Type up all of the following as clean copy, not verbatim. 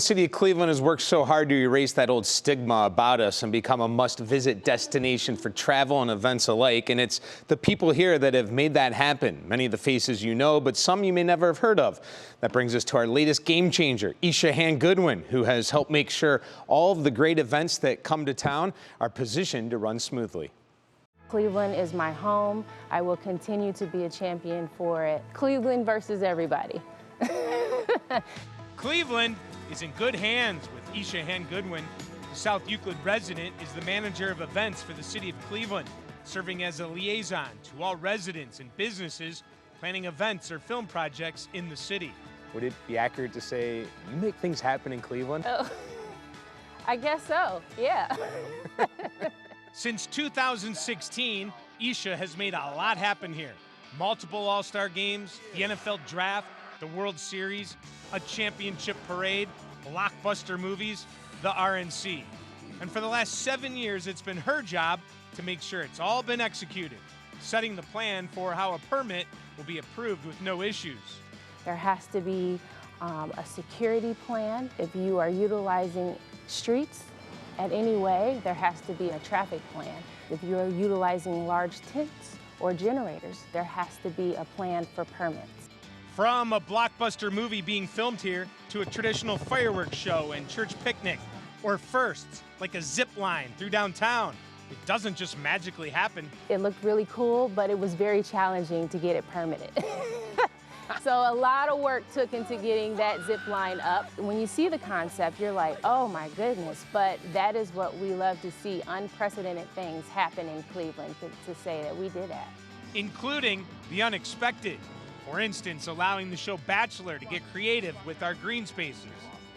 The city of Cleveland has worked so hard to erase that old stigma about us and become a must-visit destination for travel and events alike. And it's the people here that have made that happen. Many of the faces you know, but some you may never have heard of. That brings us to our latest game changer, Isha Hand-Goodwin, who has helped make sure all of the great events that come to town are positioned to run smoothly. Cleveland is my home. I will continue to be a champion for it. Cleveland versus everybody. Cleveland is in good hands with Esha Hand-Goodwin. The South Euclid resident is the manager of events for the city of Cleveland, serving as a liaison to all residents and businesses planning events or film projects in the city. Would it be accurate to say you make things happen in Cleveland? Oh, I guess so, yeah. Since 2016, Isha has made a lot happen here. Multiple All-Star games, the NFL Draft, the World Series, a championship parade, blockbuster movies, the RNC. And for the last 7 years, it's been her job to make sure it's all been executed, setting the plan for how a permit will be approved with no issues. There has to be a security plan. If you are utilizing streets at any way, there has to be a traffic plan. If you're utilizing large tents or generators, there has to be a plan for permits. From a blockbuster movie being filmed here to a traditional fireworks show and church picnic, or firsts like a zip line through downtown, it doesn't just magically happen. It looked really cool, but it was very challenging to get it permitted. So a lot of work took into getting that zip line up. When you see the concept, you're like, oh my goodness, but that is what we love to see, unprecedented things happen in Cleveland, to say that we did that. Including the unexpected. For instance, allowing the show Bachelor to get creative with our green spaces.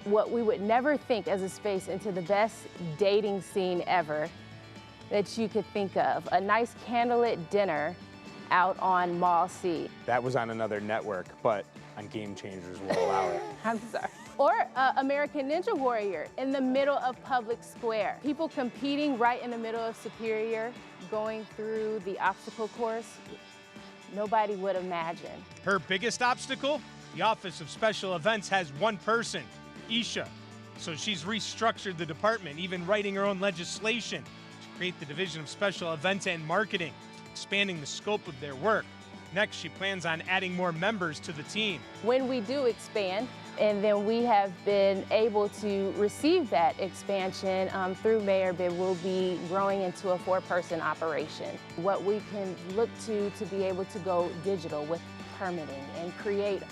What we would never think as a space into the best dating scene ever that you could think of. A nice candlelit dinner out on Mall C. That was on another network, but on Game Changers we'll allow it. I'm sorry. Or American Ninja Warrior in the middle of Public Square. People competing right in the middle of Superior, going through the obstacle course. Nobody would imagine. Her biggest obstacle? The Office of Special Events has one person, Isha. So she's restructured the department, even writing her own legislation to create the Division of Special Events and Marketing, expanding the scope of their work. Next, she plans on adding more members to the team. When we do expand, and then we have been able to receive that expansion through Mayor Bid, we'll be growing into a 4-person operation. What we can look to be able to go digital with permitting and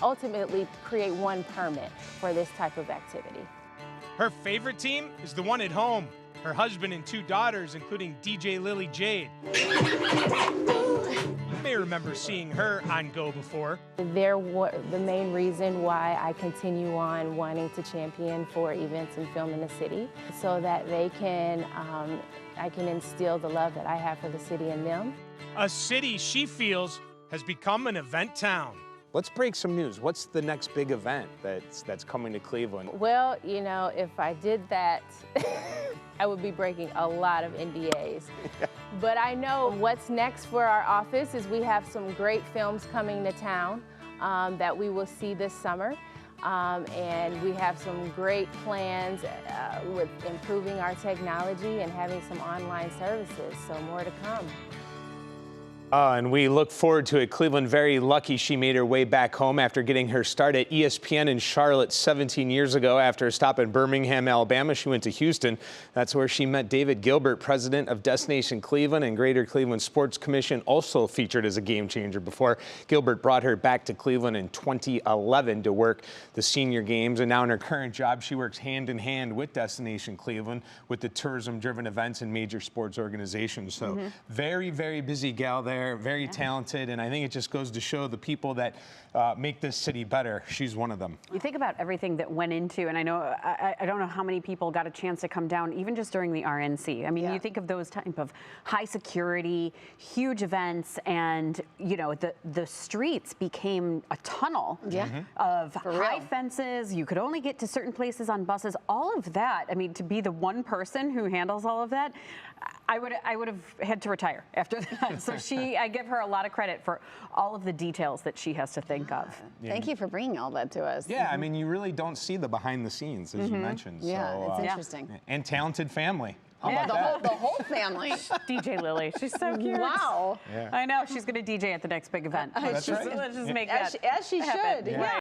ultimately create one permit for this type of activity. Her favorite team is the one at home. Her husband and 2 daughters, including DJ Lily Jade. You may remember seeing her on Go before. They're the main reason why I continue on wanting to champion for events and film in the city, so that they can, I can instill the love that I have for the city in them. A city she feels has become an event town. Let's break some news. What's the next big event that's coming to Cleveland? Well, you know, if I did that, I would be breaking a lot of NDAs. But I know what's next for our office is we have some great films coming to town that we will see this summer. And we have some great plans with improving our technology and having some online services, so more to come. And we look forward to it. Cleveland very lucky she made her way back home after getting her start at ESPN in Charlotte 17 years ago. After a stop in Birmingham, Alabama, she went to Houston. That's where she met David Gilbert, president of Destination Cleveland and Greater Cleveland Sports Commission, also featured as a game changer before. Gilbert brought her back to Cleveland in 2011 to work the senior games. And now in her current job, she works hand in hand with Destination Cleveland with the tourism-driven events and major sports organizations. So very, very busy gal there. Very talented, and I think it just goes to show the people that make this city better. She's one of them. You think about everything that went into, and I know I don't know how many people got a chance to come down even just during the RNC. I mean, you think of those type of high security, huge events, and you know the streets became a tunnel of high fences. You could only get to certain places on buses. All of that. I mean, to be the one person who handles all of that, I would have had to retire after that. So she I give her a lot of credit for all of the details that she has to think of. Thank you for bringing all that to us. Yeah, I mean, you really don't see the behind the scenes, as you mentioned. Yeah, So, it's interesting. and talented family. How Yeah, about the whole family. DJ Lily, she's so cute. Wow. Yeah. I know, she's going to DJ at the next big event. That's right. Let's just make that As she happen. should. Right. Yeah.